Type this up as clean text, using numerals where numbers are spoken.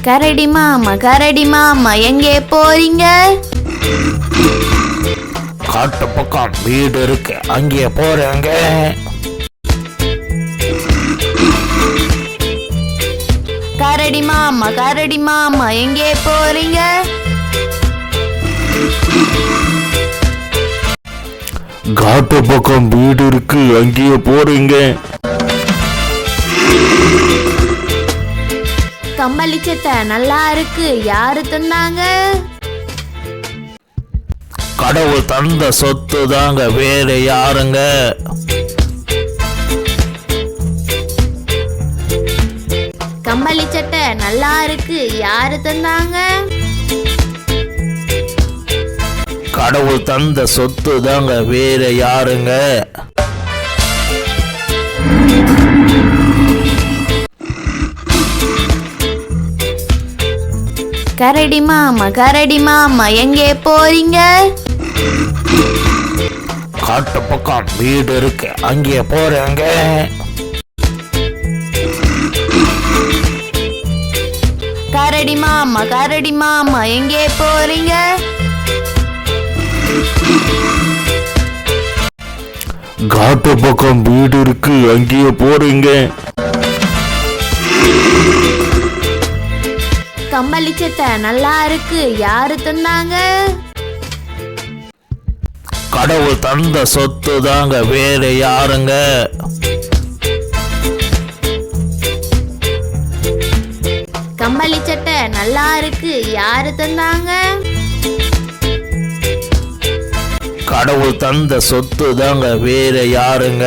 கரடி மாமா எங்கே போறீங்க? காட்டு பக்கம் வீடு இருக்கு, அங்கே போறேங்க. கரடி மாமா எங்கே போறீங்க? காட்டு பக்கம் வீடு இருக்கு, அங்கேயே போறீங்க. கம்பளி சட்டை நல்லா இருக்கு, யாரு தந்தாங்க? கடவுள் தந்த சொத்து தாங்க, வேற யாருங்க? கம்பளி சட்டை நல்லா இருக்கு, யாரு தந்தாங்க? கடவுள் தந்த சொத்து தாங்க, வேற யாருங்க? கரடி மாமா எங்கே போறீங்க? காட்டு பக்கம் வீடு இருக்கு, அங்கே போறேங்க. கரடி மாமா எங்கே போறீங்க? காட்டு பக்கம் வீடு இருக்கு, அங்கேயே போறீங்க. கம்பளி சட்டை நல்லா இருக்கு, யாரு தந்தாங்க? கடவுள் தந்த சொத்து தாங்க, வேற யாருங்க? கம்பளி சட்டை நல்லா இருக்கு, யாரு தந்தாங்க? கடவுள் தந்த சொத்து தாங்க, வேற யாருங்க?